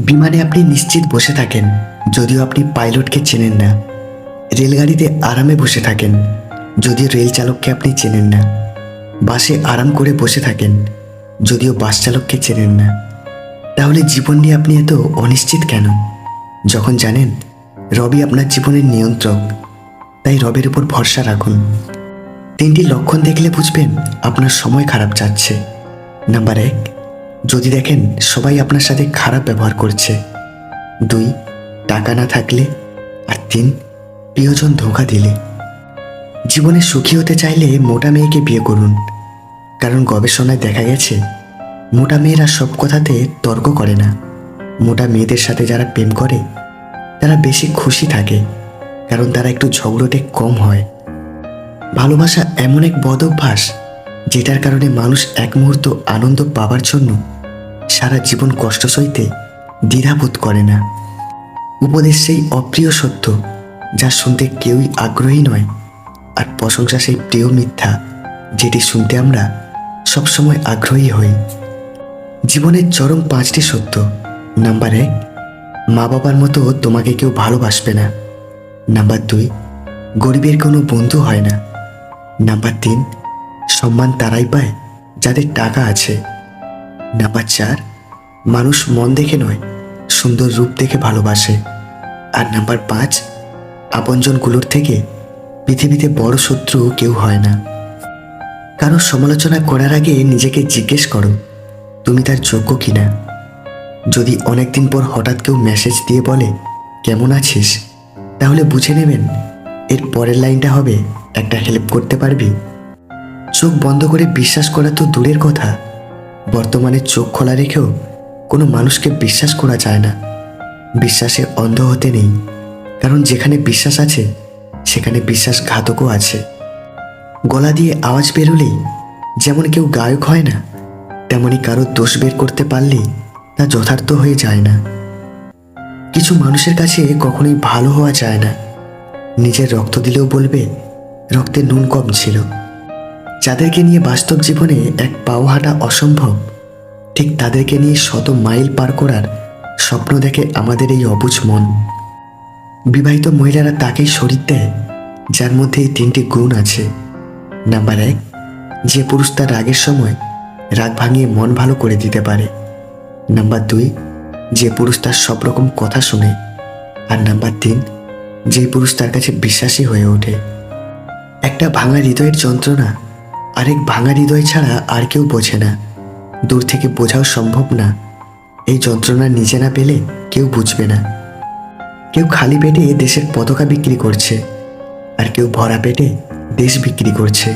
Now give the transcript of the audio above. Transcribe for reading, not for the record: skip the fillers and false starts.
বিমানে আপনি নিশ্চিত বসে থাকেন, যদিও আপনি পাইলটকে চেনেন না। রেলগাড়িতে আরামে বসে থাকেন, যদিও রেল চালককে আপনি চেনেন না। বাসে আরাম করে বসে থাকেন, যদিও বাস চালককে চেনেন না। তাহলে জীবন নিয়ে আপনি এত অনিশ্চিত কেন, যখন জানেন রবি আপনার জীবনের নিয়ন্ত্রক? তাই রবের উপর ভরসা রাখুন। 3টি লক্ষণ দেখলে বুঝবেন আপনার সময় খারাপ যাচ্ছে। নাম্বার 1, যদি দেখেন সবাই আপনার সাথে খারাপ ব্যবহার করছে। 2, টাকা না থাকলে। আর 3, প্রিয়জন ধোঁকা দিলে। জীবনে সুখী হতে চাইলে মোটা মেয়েকে বিয়ে করুন, কারণ গবেষণায় দেখা গেছে মোটা মেয়েরা সব কথাতে তর্ক করে না। মোটা মেয়েদের সাথে যারা প্রেম করে তারা বেশি খুশি থাকে, কারণ তারা একটু ঝগড়টে কম হয়। ভালোবাসা এমন এক বদ অভ্যাস যেটার কারণে মানুষ এক মুহূর্ত আনন্দ পাবার জন্য সারা জীবন কষ্ট সইতে দ্বিধাবোধ করে না। উপদেশ সেই অপ্রিয় সত্য যা শুনতে কেউই আগ্রহী নয়, আর প্রশংসা সেই প্রিয় মিথ্যা যেটি শুনতে আমরা সবসময় আগ্রহী হই। জীবনের চরম 5টি সত্য। নাম্বার 1, মা বাবার মতো তোমাকে কেউ ভালোবাসবে না। নাম্বার 2, গরিবের কোনো বন্ধু হয় না। নাম্বার 3, সম্মান তারাই পায় যাদের টাকা আছে। নাম্বার 4, মানুষ মন দেখে নয়, সুন্দর রূপ দেখে ভালোবাসে। আর নাম্বার 5, আপনজনগুলোর থেকে পৃথিবীতে বড় শত্রু কেউ হয় না। কারো সমালোচনা করার আগে নিজেকে জিজ্ঞেস করো তুমি তার যোগ্য কিনা। যদি অনেকদিন পর হঠাৎ কেউ মেসেজ দিয়ে বলে কেমন আছিস, তাহলে বুঝে নেবেন এর পরের লাইনটা হবে একটা হেল্প করতে পারবি। চোখ বন্ধ করে বিশ্বাস করা তো দূরের কথা, বর্তমানে চোখ খোলা রেখেও কোনো মানুষকে বিশ্বাস করা যায় না। বিশ্বাসে অন্ধ হতে নেই, কারণ যেখানে বিশ্বাস আছে সেখানে বিশ্বাসঘাতকও আছে। গলা দিয়ে আওয়াজ বেরোলেই যেমন কেউ গায়ক হয় না, তেমনি কারো দোষ বের করতে পারলেই তা যথার্থ হয়ে যায় না। কিছু মানুষের কাছে কখনোই ভালো হওয়া যায় না। নিজের রক্ত দিলেও বলবে রক্তে নুন কম ছিল। যাদেরকে নিয়ে বাস্তব জীবনে এক পাও হাঁটা অসম্ভব, ঠিক তাদেরকে নিয়ে শত মাইল পার করার স্বপ্ন দেখে আমাদের এই অবুঝ মন। বিবাহিত মহিলারা তাকেই শরীর দেয় যার মধ্যে এই 3টি গুণ আছে। নাম্বার 1, যে পুরুষ তার রাগের সময় রাগ ভাঙিয়ে মন ভালো করে দিতে পারে। নাম্বার 2, যে পুরুষ তার সব রকম কথা শোনে। আর নাম্বার 3, যে পুরুষ তার কাছে বিশ্বাসী হয়ে ওঠে। একটা ভাঙা হৃদয়ের যন্ত্রণা আরেক ভাঙা হৃদয় ছাড়া আর কেউ বোঝে না। দূর থেকে বোঝাও সম্ভব না। এই যন্ত্রণা নিজে না পেলে কেউ বুঝবে না। কেউ খালি পেটে দেশের পতাকা বিক্রি করছে, আর কেউ ভরা পেটে দেশ বিক্রি করছে।